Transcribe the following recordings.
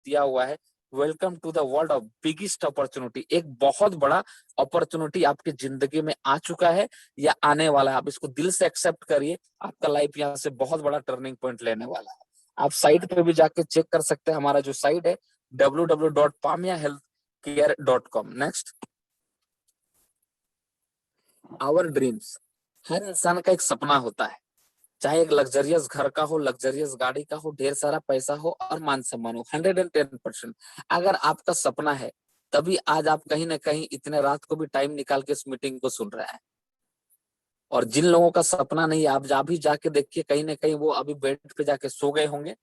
दिया हुआ है, welcome to the world of biggest opportunity. एक बहुत बड़ा अपॉर्चुनिटी आपकी जिंदगी में आ चुका है या आने वाला है। आप इसको दिल से एक्सेप्ट करिए, आपका लाइफ यहाँ से बहुत बड़ा टर्निंग पॉइंट लेने वाला है। आप साइट पे भी जाके चेक कर सकते हैं, हमारा जो साइट है www.pamiahealthcare.com। Next, our dreams. हर इंसान का एक सपना होता है, चाहे एक लग्जरियस घर का हो, लग्जरियस गाड़ी का हो, ढेर सारा पैसा हो और मान सम्मान हो। 110%। अगर आपका सपना है तभी आज आप कहीं ना कहीं इतने रात को भी टाइम निकाल के इस मीटिंग को सुन रहे हैं। और जिन लोगों का सपना नहीं है, आप जा भी जाके देखिए, कहीं ना कहीं वो अभी बेड पे जाके सो गए होंगे।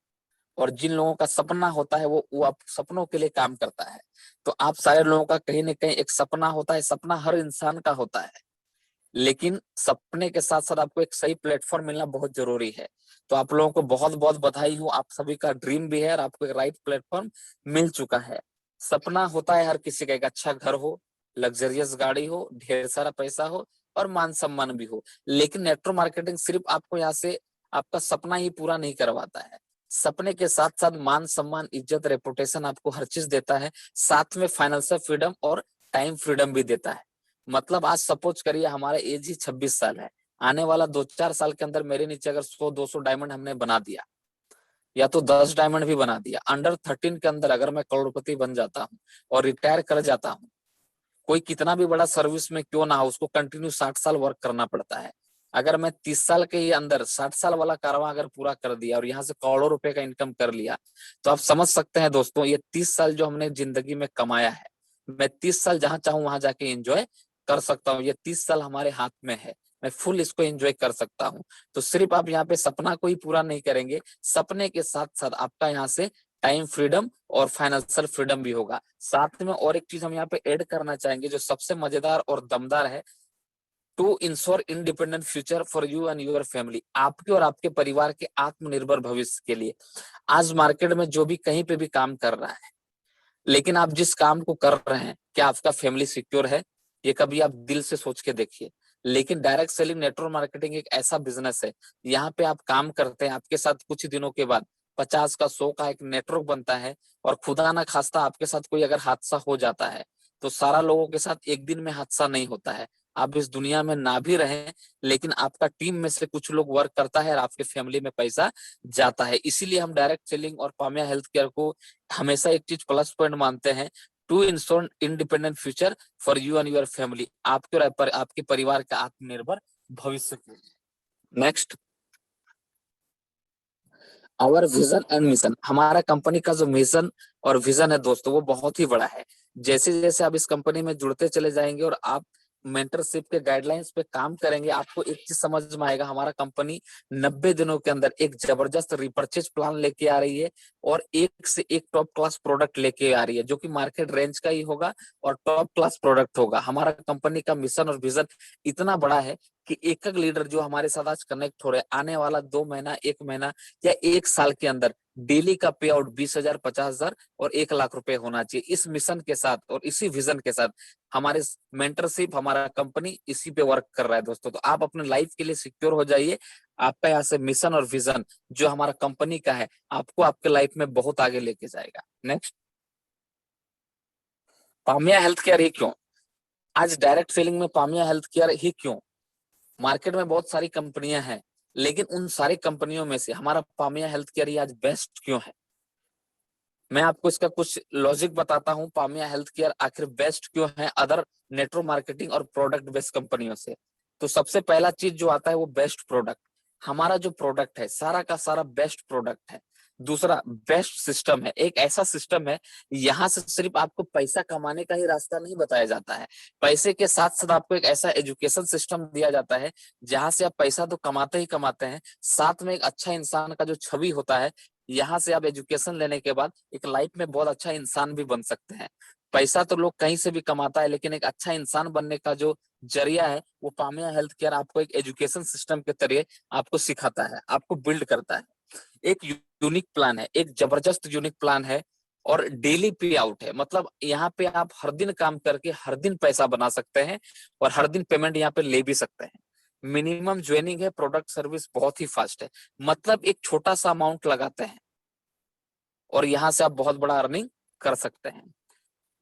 और जिन लोगों का सपना होता है वो आप सपनों के लिए काम करता है। तो आप सारे लोगों का कहीं ना कहीं एक सपना होता है, सपना हर इंसान का होता है, लेकिन सपने के साथ साथ आपको एक सही प्लेटफॉर्म मिलना बहुत जरूरी है। तो आप लोगों को बहुत बहुत बधाई हो, आप सभी का ड्रीम भी है और आपको एक राइट प्लेटफॉर्म मिल चुका है। सपना होता है हर किसी का, एक अच्छा घर हो, लग्जरियस गाड़ी हो, ढेर सारा पैसा हो और मान सम्मान भी हो। लेकिन नेटवर्क मार्केटिंग सिर्फ आपको यहाँ से आपका सपना ही पूरा नहीं करवाता है, सपने के साथ साथ मान सम्मान, इज्जत, रेपुटेशन आपको हर चीज देता है, साथ में फाइनेंशियल फ्रीडम और टाइम फ्रीडम भी देता है। मतलब आज सपोज करिए हमारा एज ही 26 साल है, आने वाला 2-4 साल के अंदर मेरे नीचे अगर 100-200 डायमंड हमने बना दिया या तो 10 डायमंड भी बना दिया, अंडर 13 के अंदर अगर मैं करोड़पति बन जाता हूँ और रिटायर कर जाता हूँ, कोई कितना भी बड़ा सर्विस में क्यों ना हो, उसको कंटिन्यू 60 साल वर्क करना पड़ता है। अगर मैं 30 साल के ही अंदर 60 साल वाला कारवां अगर पूरा कर दिया और यहाँ से करोड़ों रुपए का इनकम कर लिया, तो आप समझ सकते हैं दोस्तों, ये 30 साल जो हमने जिंदगी में कमाया है, मैं 30 साल जहां चाहूं वहां जाके एंजॉय कर सकता हूँ। ये 30 साल हमारे हाथ में है, मैं फुल इसको एंजॉय कर सकता हूँ। तो सिर्फ आप यहाँ पे सपना को ही पूरा नहीं करेंगे, सपने के साथ साथ आपका यहाँ से टाइम फ्रीडम और फाइनेंशियल फ्रीडम भी होगा। साथ में और एक चीज हम यहाँ पे ऐड करना चाहेंगे जो सबसे मजेदार और दमदार है, to ensure independent future for you and your family. आपके और आपके परिवार के आत्मनिर्भर भविष्य के लिए। आज मार्केट में जो भी कहीं पे भी काम कर रहा है, लेकिन आप जिस काम को कर रहे हैं, क्या आपका फैमिली सिक्योर है? ये कभी आप दिल से सोच के देखिए। लेकिन डायरेक्ट सेलिंग नेटवर्क मार्केटिंग एक ऐसा बिजनेस है, यहाँ पे आप काम करते हैं, आपके साथ कुछ दिनों के बाद 50 का 100 का एक नेटवर्क बनता है। और खुदा ना खास्ता आपके साथ कोई अगर हादसा हो जाता है, तो सारा लोगों के साथ एक दिन में हादसा नहीं होता है। आप इस दुनिया में ना भी रहें, लेकिन आपका टीम में से कुछ लोग वर्क करता है और आपके फैमिली में पैसा जाता है। इसीलिए हम डायरेक्ट सेलिंग और पामिया हेल्थ केयर को हमेशा एक चीज प्लस पॉइंट मानते हैं, to ensure independent future for you and your family. आपके और आपके परिवार का आत्मनिर्भर भविष्य के लिए। Next, our vision and mission. हमारा कंपनी का जो मिशन और विजन है दोस्तों, वो बहुत ही बड़ा है। जैसे जैसे आप इस कंपनी में जुड़ते चले जाएंगे और आप मेंटरशिप के गाइडलाइंस पे काम करेंगे, आपको एक चीज समझ में आएगा, हमारा कंपनी 90 दिनों के अंदर एक जबरदस्त रिपर्चेज प्लान लेके आ रही है और एक से एक टॉप क्लास प्रोडक्ट लेके आ रही है, जो कि मार्केट रेंज का ही होगा और टॉप क्लास प्रोडक्ट होगा। हमारा कंपनी का मिशन और विजन इतना बड़ा है कि एक एक लीडर जो हमारे साथ आज कनेक्ट हो रहे हैं, आने वाला 2 महीना, 1 महीना या 1 साल के अंदर डेली का पे आउट 20,000, 50,000 और 1 लाख रुपए होना चाहिए। इस मिशन के साथ और इसी विजन के साथ हमारे मेंटरशिप, हमारा कंपनी इसी पे वर्क कर रहा है दोस्तों। तो आप अपने लाइफ के लिए सिक्योर हो जाइए। आपका यहाँ से मिशन और विजन जो हमारा कंपनी का है, आपको आपके लाइफ में बहुत आगे लेके जाएगा। नेक्स्ट, पामिया हेल्थ केयर ही क्यों? आज डायरेक्ट सेलिंग में पामिया हेल्थ केयर ही क्यों? मार्केट में बहुत सारी कंपनियां हैं, लेकिन उन सारी कंपनियों में से हमारा पामिया हेल्थ केयर ही आज बेस्ट क्यों है? मैं आपको इसका कुछ लॉजिक बताता हूँ, पामिया हेल्थ केयर आखिर बेस्ट क्यों है अदर नेटवर्क मार्केटिंग और प्रोडक्ट बेस्ड कंपनियों से। तो सबसे पहला चीज जो आता है वो बेस्ट प्रोडक्ट। हमारा जो प्रोडक्ट है सारा का सारा बेस्ट प्रोडक्ट है। दूसरा, बेस्ट सिस्टम है, एक ऐसा सिस्टम है, यहाँ से सिर्फ आपको पैसा कमाने का ही रास्ता नहीं बताया जाता है, पैसे के साथ साथ आपको एक ऐसा एजुकेशन सिस्टम दिया जाता है जहां से आप पैसा तो कमाते ही कमाते हैं, साथ में एक अच्छा इंसान का जो छवि होता है, यहाँ से आप एजुकेशन लेने के बाद एक लाइफ में बहुत अच्छा इंसान भी बन सकते हैं। पैसा तो लोग कहीं से भी कमाता है, लेकिन एक अच्छा इंसान बनने का जो जरिया है वो पामिया हेल्थ केयर आपको एक एजुकेशन सिस्टम के जरिए आपको सिखाता है, आपको बिल्ड करता है। एक यूनिक प्लान है, एक जबरदस्त यूनिक प्लान है और डेली पे आउट है। मतलब यहाँ पे आप हर दिन काम करके हर दिन पैसा बना सकते हैं और हर दिन पेमेंट यहाँ पे ले भी सकते हैं। मिनिमम ज्वाइनिंग है, प्रोडक्ट सर्विस बहुत ही फास्ट है। मतलब एक छोटा सा अमाउंट लगाते हैं, और यहाँ से आप बहुत बड़ा अर्निंग कर सकते हैं।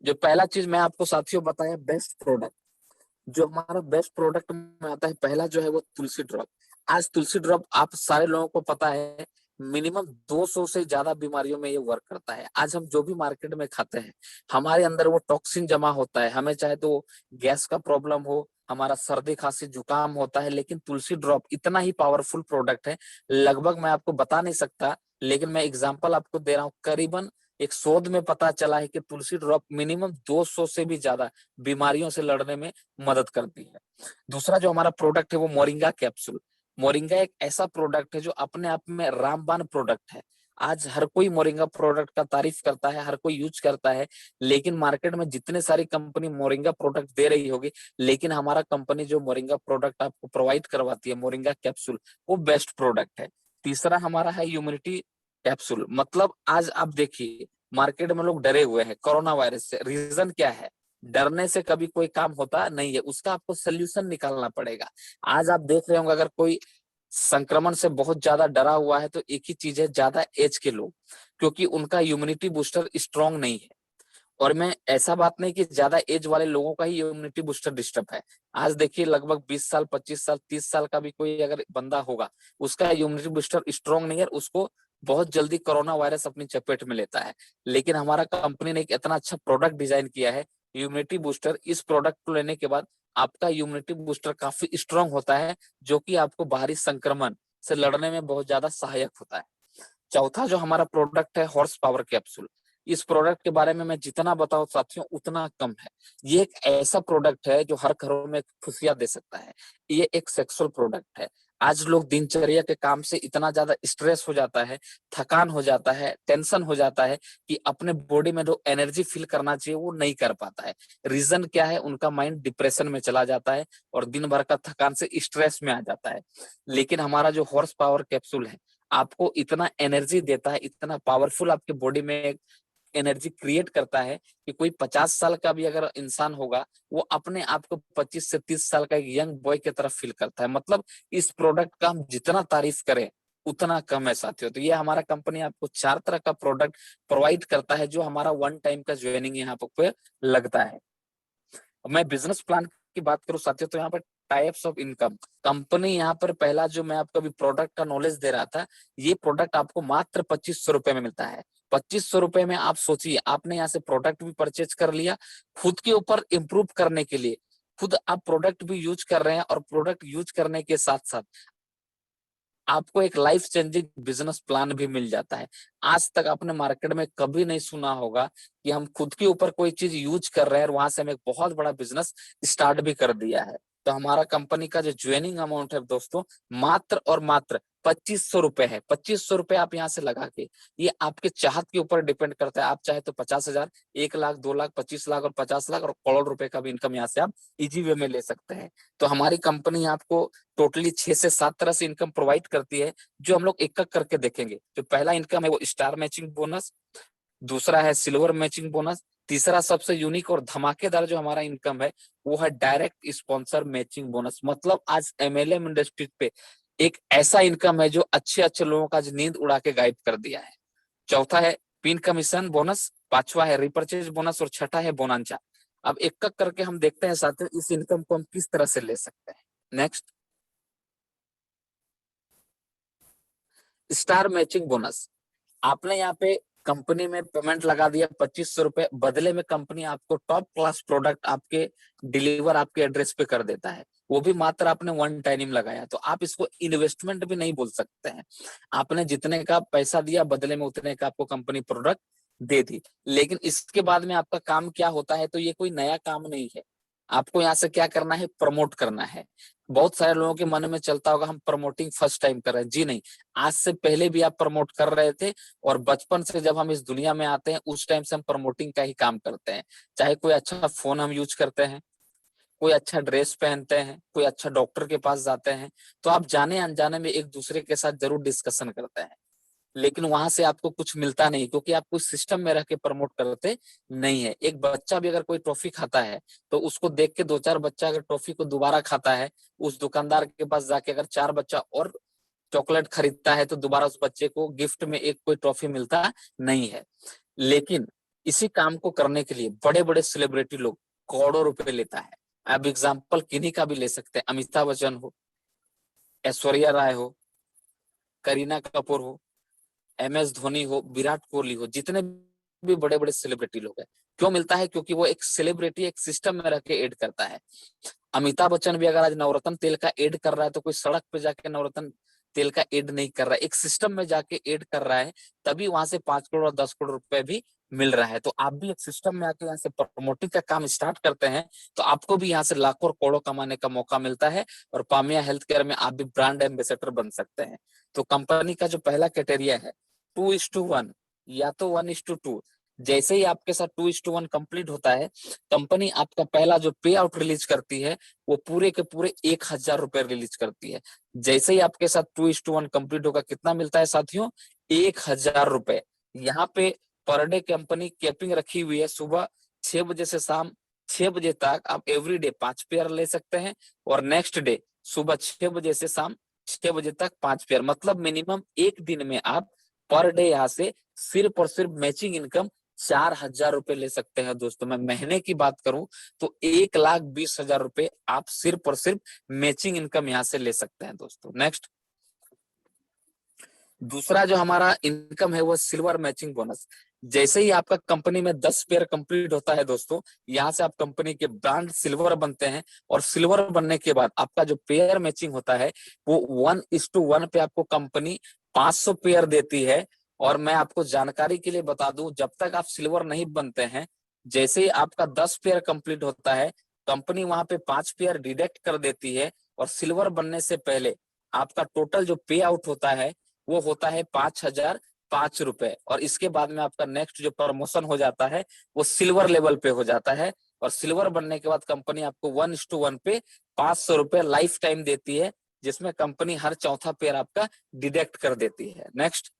जो पहला चीज मैं आपको साथियों बताया, बेस्ट प्रोडक्ट। जो हमारा बेस्ट प्रोडक्ट में आता है पहला जो है वो तुलसी ड्रॉप। आज तुलसी ड्रॉप आप सारे लोगों को पता है मिनिमम 200 से ज्यादा बीमारियों में ये वर्क करता है। आज हम जो भी मार्केट में खाते हैं हमारे अंदर वो टॉक्सिन जमा होता है, हमें चाहे तो गैस का प्रॉब्लम हो, हमारा सर्दी खांसी जुकाम होता है, लेकिन तुलसी ड्रॉप इतना ही पावरफुल प्रोडक्ट है, लगभग मैं आपको बता नहीं सकता, लेकिन मैं एग्जांपल आपको दे रहा हूँ। करीबन एक शोध में पता चला है कि तुलसी ड्रॉप मिनिमम 200 से भी ज्यादा बीमारियों से लड़ने में मदद करती है। दूसरा जो हमारा प्रोडक्ट है वो मोरिंगा कैप्सूल। मोरिंगा एक ऐसा प्रोडक्ट है जो अपने आप में रामबाण प्रोडक्ट है। आज हर कोई मोरिंगा प्रोडक्ट का तारीफ करता है, हर कोई यूज करता है, लेकिन मार्केट में जितने सारी कंपनी मोरिंगा प्रोडक्ट दे रही होगी, लेकिन हमारा कंपनी जो मोरिंगा प्रोडक्ट आपको प्रोवाइड करवाती है, मोरिंगा कैप्सूल, वो बेस्ट प्रोडक्ट है। तीसरा हमारा है इम्यूनिटी कैप्सूल। मतलब आज आप देखिए मार्केट में लोग डरे हुए हैं कोरोना वायरस से। रीजन क्या है? डरने से कभी कोई काम होता नहीं है, उसका आपको सोल्यूशन निकालना पड़ेगा। आज आप देख रहे होंगे अगर कोई संक्रमण से बहुत ज्यादा डरा हुआ है तो एक ही चीज है, ज्यादा एज के लोग, क्योंकि उनका इम्यूनिटी बूस्टर स्ट्रांग नहीं है। और मैं ऐसा बात नहीं कि ज्यादा एज वाले लोगों का ही इम्यूनिटी बूस्टर डिस्टर्ब है। आज देखिए लगभग 20 साल 25 साल 30 साल का भी कोई अगर बंदा होगा, उसका इम्यूनिटी बूस्टर स्ट्रांग नहीं है, उसको बहुत जल्दी कोरोना वायरस अपनी चपेट में लेता है। लेकिन हमारा कंपनी ने एक इतना अच्छा प्रोडक्ट डिजाइन किया है इम्यूनिटी बूस्टर। इस प्रोडक्ट को लेने के बाद आपका इम्यूनिटी बूस्टर काफी स्ट्रांग होता है, जो कि आपको बाहरी संक्रमण से लड़ने में बहुत ज्यादा सहायक होता है। चौथा जो हमारा प्रोडक्ट है हॉर्स पावर कैप्सूल। इस प्रोडक्ट के बारे में मैं जितना बताऊं साथियों उतना कम है। ये एक ऐसा प्रोडक्ट है जो हर घरों में खुशियां दे सकता है। ये एक सेक्सुअल प्रोडक्ट है। आज लोग दिनचर्या के काम से इतना ज्यादा स्ट्रेस हो जाता है, थकान हो जाता है, टेंशन हो जाता है कि अपने बॉडी में जो एनर्जी फील करना चाहिए वो नहीं कर पाता है। रीजन क्या है? उनका माइंड डिप्रेशन में चला जाता है और दिन भर का थकान से स्ट्रेस में आ जाता है। लेकिन हमारा जो हॉर्स पावर कैप्सूल है आपको इतना एनर्जी देता है, इतना पावरफुल आपके बॉडी में एनर्जी क्रिएट करता है कि कोई 50 साल का भी अगर इंसान होगा वो अपने आप को 25 से 30 साल का एक यंग बॉय की तरफ फील करता है। मतलब इस प्रोडक्ट का हम जितना तारीफ करें उतना कम है साथियों। तो ये हमारा कंपनी आपको 4 तरह का प्रोडक्ट प्रोवाइड करता है जो हमारा वन टाइम का ज्वाइनिंग यहाँ पे लगता है। मैं बिजनेस प्लान की बात करूं साथियों तो यहाँ पर टाइप्स ऑफ इनकम कंपनी, यहाँ पर पहला जो मैं आपको अभी प्रोडक्ट का नॉलेज दे रहा था, ये प्रोडक्ट आपको मात्र 2500 रुपए में मिलता है। 2500 रुपए में आप सोचिए, आपने यहाँ से प्रोडक्ट भी परचेज कर लिया, खुद के ऊपर इम्प्रूव करने के लिए खुद आप प्रोडक्ट भी यूज कर रहे हैं, और प्रोडक्ट यूज करने के साथ साथ आपको एक लाइफ चेंजिंग बिजनेस प्लान भी मिल जाता है। आज तक आपने मार्केट में कभी नहीं सुना होगा कि हम खुद के ऊपर कोई चीज यूज कर रहे हैं और वहां से हम एक बहुत बड़ा बिजनेस स्टार्ट भी कर दिया है। तो हमारा कंपनी का जो ज्वाइनिंग अमाउंट है दोस्तों मात्र और मात्र 2500 रुपए है। 2500 रुपए आप यहाँ से लगा के, ये आपके चाहत के ऊपर डिपेंड करता है। आप चाहे तो 50,000, 1 लाख, 2 लाख, 25 लाख और 50 लाख और करोड़ रुपए का भी इनकम यहाँ से आप इजी वे में ले सकते हैं। तो हमारी कंपनी आपको टोटली 6 से 7 तरह से इनकम प्रोवाइड करती है, जो हम लोग एक एक करके देखेंगे। जो पहला इनकम है वो स्टार मैचिंग बोनस, दूसरा है सिल्वर मैचिंग बोनस, तीसरा सबसे यूनिक और धमाकेदार जो हमारा इनकम है वो है डायरेक्ट स्पॉन्सर मैचिंग बोनस। मतलब आज एमएलएम इंडस्ट्री पे एक ऐसा इनकम है जो अच्छे अच्छे लोगों का आज नींद उड़ा के गायब कर दिया है। चौथा है पिन कमीशन बोनस, पांचवा है रिपर्चेज बोनस और छठा है बोनांचा। अब एक एक करके हम देखते हैं साथियों इस इनकम को हम किस तरह से ले सकते हैं। Next, star matching bonus. आपने यहाँ पे कंपनी में पेमेंट लगा दिया 2500 रुपए, बदले में कंपनी आपको टॉप क्लास प्रोडक्ट आपके डिलीवर आपके एड्रेस पे कर देता है। वो भी मात्र आपने वन टाइम लगाया, तो आप इसको इन्वेस्टमेंट भी नहीं बोल सकते हैं। आपने जितने का पैसा दिया बदले में उतने का आपको कंपनी प्रोडक्ट दे दी। लेकिन इसके बाद में आपका काम क्या होता है? तो ये कोई नया काम नहीं है। आपको यहाँ से क्या करना है? प्रमोट करना है। बहुत सारे लोगों के मन में चलता होगा हम प्रमोटिंग फर्स्ट टाइम कर रहे हैं। जी नहीं, आज से पहले भी आप प्रमोट कर रहे थे, और बचपन से जब हम इस दुनिया में आते हैं उस टाइम से हम प्रमोटिंग का ही काम करते हैं। चाहे कोई अच्छा फोन हम यूज करते हैं, कोई अच्छा ड्रेस पहनते हैं, कोई अच्छा डॉक्टर के पास जाते हैं, तो आप जाने अनजाने में एक दूसरे के साथ जरूर डिस्कशन करते हैं। लेकिन वहां से आपको कुछ मिलता नहीं, क्योंकि आप कुछ सिस्टम में रह के प्रमोट करते नहीं है। एक बच्चा भी अगर कोई टॉफी खाता है तो उसको देख के दो चार बच्चा अगर टॉफी को दोबारा खाता है, उस दुकानदार के पास जाके अगर चार बच्चा और चॉकलेट खरीदता है तो दोबारा उस बच्चे को गिफ्ट में एक कोई ट्रॉफी मिलता नहीं है। लेकिन इसी काम को करने के लिए बड़े बड़े सेलिब्रिटी लोग करोड़ों रुपए लेता है। अब एग्जाम्पल किन्हीं का भी ले सकते हैं, अमिताभ बच्चन हो, ऐश्वर्या राय हो, करीना कपूर हो, MS धोनी हो, विराट कोहली हो, जितने भी बड़े बड़े सेलिब्रिटी लोग हैं। क्यों मिलता है? क्योंकि वो एक सेलिब्रिटी एक सिस्टम में रह के एड करता है। अमिताभ बच्चन भी अगर आज नवरत्न तेल का एड कर रहा है तो कोई सड़क पे जाके नवरत्न तेल का एड नहीं कर रहा है, एक सिस्टम में जाके एड कर रहा है, तभी वहां से 5 करोड़ और 10 करोड़ रुपए भी मिल रहा है। तो आप भी एक सिस्टम में आके यहाँ से प्रमोटिंग का काम स्टार्ट करते हैं तो आपको भी यहाँ से लाखों और करोड़ों कमाने का मौका मिलता है और पामिया हेल्थ केयर में आप भी ब्रांड एम्बेसडर बन सकते हैं। तो कंपनी का जो पहला क्राइटेरिया है 2:1 या तो 1:2। जैसे ही आपके साथ 2:1 कंप्लीट होता है, कंपनी आपका पहला जो पे आउट रिलीज करती है वो पूरे के पूरे 1,000 रुपए रिलीज करती है। जैसे ही आपके साथ 2:1 कंप्लीट होगा, कितना मिलता है साथियों? 1,000 रुपए। यहाँ पे पर डे कंपनी कैपिंग रखी हुई है, सुबह 6 बजे से शाम 6 बजे तक आप एवरी डे 5 पेयर ले सकते हैं और नेक्स्ट डे सुबह 6 बजे से शाम 6 बजे तक 5 पेयर, मतलब मिनिमम एक दिन में आप पर डे यहाँ से सिर्फ और सिर्फ मैचिंग इनकम 4,000 रुपए ले सकते हैं दोस्तों। मैं महीने की बात करूं तो 1,20,000 रुपए आप सिर्फ और सिर्फ मैचिंग इनकम यहाँ से ले सकते हैं दोस्तों। नेक्स्ट, दूसरा जो हमारा इनकम है वो सिल्वर मैचिंग बोनस। जैसे ही आपका कंपनी में 10 पेयर कंप्लीट होता है दोस्तों, यहाँ से आप कंपनी के ब्रांड सिल्वर बनते हैं और सिल्वर बनने के बाद आपका जो पेयर मैचिंग होता है वो 1:1 पे आपको कंपनी 500 पेयर देती है। और मैं आपको जानकारी के लिए बता दूं, जब तक आप सिल्वर नहीं बनते हैं, जैसे ही आपका 10 पेयर कंप्लीट होता है, कंपनी वहां पे 5 पेयर डिडक्ट कर देती है और सिल्वर बनने से पहले आपका टोटल जो पे आउट होता है वो होता है 5,005 रुपए। और इसके बाद में आपका नेक्स्ट जो प्रमोशन हो जाता है वो सिल्वर लेवल पे हो जाता है और सिल्वर बनने के बाद कंपनी आपको 1:1 पे 500 रुपए लाइफ टाइम देती है, जिसमें कंपनी हर चौथा पेयर आपका डिडक्ट कर देती है। नेक्स्ट,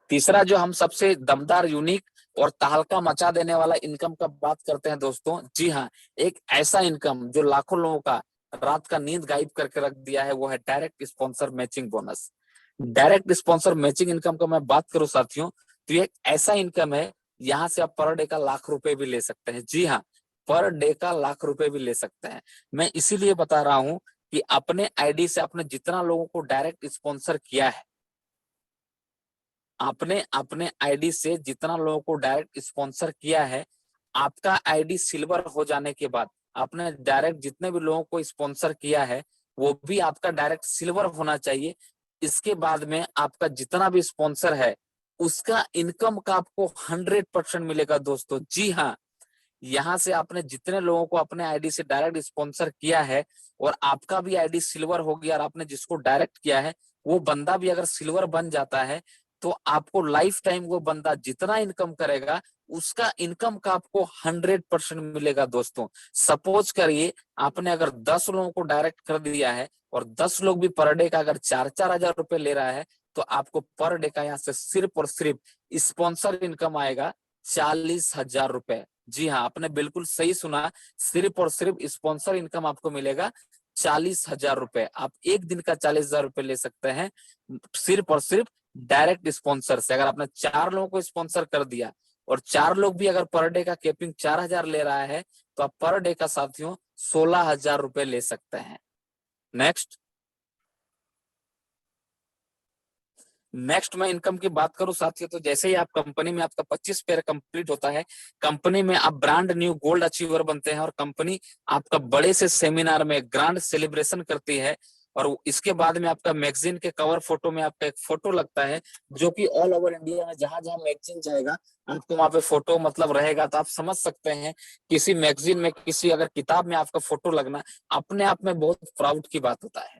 तीसरा जो हम सबसे दमदार, यूनिक और तहलका मचा देने वाला इनकम का बात करते हैं दोस्तों, जी हाँ, एक ऐसा इनकम जो लाखों लोगों का रात का नींद गायब करके रख दिया है, वो है direct sponsor matching bonus. Direct sponsor matching income का मैं बात करूं साथियों, तो ये एक ऐसा इनकम है, यहाँ से आप पर डे का लाख रुपए भी ले सकते हैं। जी हाँ, पर डे का लाख रुपए भी ले सकते हैं। मैं इसीलिए बता रहा हूं कि अपने आईडी से आपने जितना लोगों को डायरेक्ट स्पॉन्सर किया है, आपने अपने आईडी से जितना लोगों को डायरेक्ट स्पॉन्सर किया है, आपका आईडी सिल्वर हो जाने के बाद आपने डायरेक्ट जितने भी लोगों को स्पॉन्सर किया है वो भी आपका डायरेक्ट सिल्वर होना चाहिए। इसके बाद में आपका जितना भी स्पॉन्सर है उसका इनकम का आपको 100% मिलेगा दोस्तों। जी हाँ, यहाँ से आपने जितने लोगों को अपने आईडी से डायरेक्ट स्पॉन्सर किया है और आपका भी आईडी सिल्वर हो गया और आपने जिसको डायरेक्ट किया है वो बंदा भी अगर सिल्वर बन जाता है तो आपको लाइफ टाइम वो बंदा जितना इनकम करेगा उसका इनकम का आपको 100% मिलेगा दोस्तों। सपोज करिए आपने अगर 10 लोगों को डायरेक्ट कर दिया है और 10 लोग भी पर डे का अगर 4-4 हजार रुपए ले रहा है तो आपको पर डे का यहाँ से सिर्फ और सिर्फ स्पॉन्सर इनकम आएगा 40,000 रुपए। जी हाँ, आपने बिल्कुल सही सुना, सिर्फ और सिर्फ स्पॉन्सर इनकम आपको मिलेगा 40,000 रुपए। आप एक दिन का 40,000 रुपए ले सकते हैं सिर्फ और सिर्फ डायरेक्ट स्पॉन्सर से। अगर आपने 4 लोगों को स्पॉन्सर कर दिया और 4 लोग भी अगर पर डे का कैपिंग 4,000 ले रहा है तो आप पर डे का साथियों 16,000 रुपए ले सकते हैं। नेक्स्ट, मैं इनकम की बात करूं साथियों, तो जैसे ही आप कंपनी में आपका 25 पेयर कंप्लीट होता है, कंपनी में आप ब्रांड न्यू गोल्ड अचीवर बनते हैं और कंपनी आपका बड़े से सेमिनार में ग्रांड सेलिब्रेशन करती है और इसके बाद में आपका मैगजीन के कवर फोटो में आपका एक फोटो लगता है जो कि ऑल ओवर इंडिया में जहां जहां मैगजीन जाएगा आपको वहां पे फोटो मतलब रहेगा। तो आप समझ सकते हैं किसी मैगजीन में, किसी अगर किताब में आपका फोटो लगना अपने आप में बहुत प्राउड की बात होता है।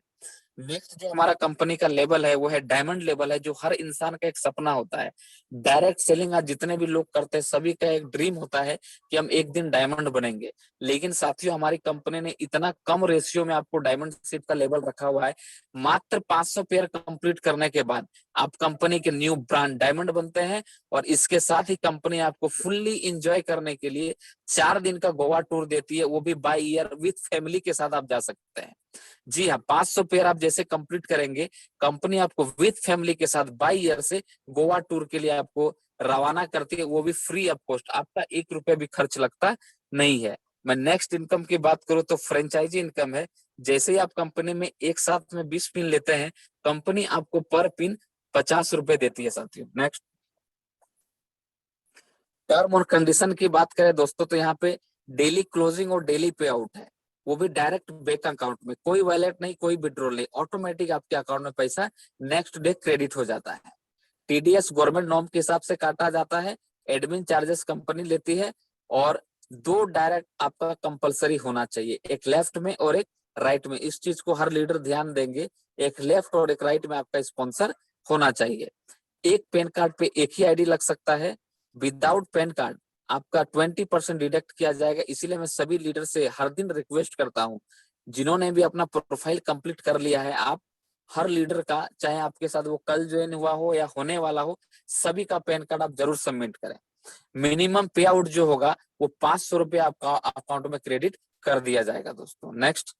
नेक्स्ट जो हमारा कंपनी का लेवल है वो है डायमंड लेवल है, जो हर इंसान का एक सपना होता है। डायरेक्ट सेलिंग आज जितने भी लोग करते हैं सभी का एक ड्रीम होता है कि हम एक दिन डायमंड बनेंगे। लेकिन साथियों हमारी कंपनी ने इतना कम रेशियो में आपको डायमंड शिप का लेवल रखा हुआ है, मात्र 500 पेयर कंप्लीट करने के बाद आप कंपनी के न्यू ब्रांड डायमंड बनते हैं और इसके साथ ही कंपनी आपको फुल्ली इंजॉय करने के लिए 4 दिन का गोवा टूर देती है, वो भी बाय ईयर विथ फैमिली के साथ आप जा सकते हैं। जी हाँ, 500 पेयर आप जैसे कंप्लीट करेंगे, कंपनी आपको विथ फैमिली के साथ बाय ईयर से गोवा टूर के लिए आपको रवाना करती है, वो भी फ्री ऑफ कॉस्ट, आपका 1 रुपया भी खर्च लगता नहीं है। मैं नेक्स्ट इनकम की बात करूं तो फ्रेंचाइजी इनकम है। जैसे ही आप कंपनी में एक साथ में 20 पिन लेते हैं, कंपनी आपको पर पिन 50 रुपए देती है साथियों। नेक्स्ट, टर्म और कंडीशन की बात करें दोस्तों, तो यहाँ पे डेली क्लोजिंग और डेली पे आउट है, वो भी डायरेक्ट बैंक अकाउंट में, कोई वॉलेट नहीं, कोई विड्रॉल नहीं, ऑटोमेटिक आपके अकाउंट में पैसा नेक्स्ट डे क्रेडिट हो जाता है। टीडीएस गवर्नमेंट नॉर्म के हिसाब से काटा जाता है, एडमिन चार्जेस कंपनी लेती है, और 2 डायरेक्ट आपका कंपलसरी होना चाहिए, एक लेफ्ट में और एक राइट में। इस चीज को हर लीडर ध्यान देंगे, एक लेफ्ट और एक राइट में आपका स्पॉन्सर होना चाहिए। एक पैन कार्ड पे एक ही आईडी लग सकता है। विदाउट पैन कार्ड आपका 20% डिडक्ट किया जाएगा। इसीलिए मैं सभी लीडर से हर दिन रिक्वेस्ट करता हूं, जिन्होंने भी अपना प्रोफाइल कंप्लीट कर लिया है, आप हर लीडर का, चाहे आपके साथ वो कल ज्वाइन हुआ हो या होने वाला हो, सभी का पैन कार्ड आप जरूर सबमिट करें। मिनिमम पे आउट जो होगा वो 500 रुपया आपका अकाउंट में क्रेडिट कर दिया जाएगा दोस्तों। नेक्स्ट,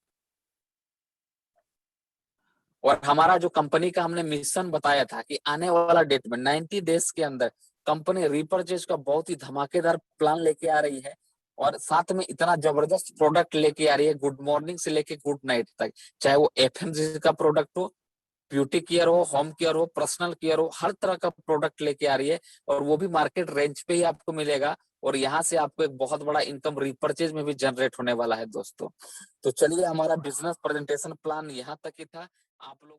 और हमारा जो कंपनी का हमने मिशन बताया था कि आने वाला डेट में 90 डेज के अंदर कंपनी रीपर्चेज का बहुत ही धमाकेदार प्लान लेके आ रही है, और साथ में इतना जबरदस्त प्रोडक्ट लेके आ रही है, गुड मॉर्निंग से लेके गुड नाइट तक, चाहे वो एफएमजीसी का प्रोडक्ट हो, ब्यूटी केयर हो, होम केयर हो, पर्सनल केयर हो, हर तरह का प्रोडक्ट लेके आ रही है, और वो भी मार्केट रेंज पे ही आपको मिलेगा, और यहाँ से आपको एक बहुत बड़ा इनकम रीपर्चेज में भी जनरेट होने वाला है दोस्तों। तो चलिए, हमारा बिजनेस प्रेजेंटेशन प्लान यहाँ तक ही था। आप लोगों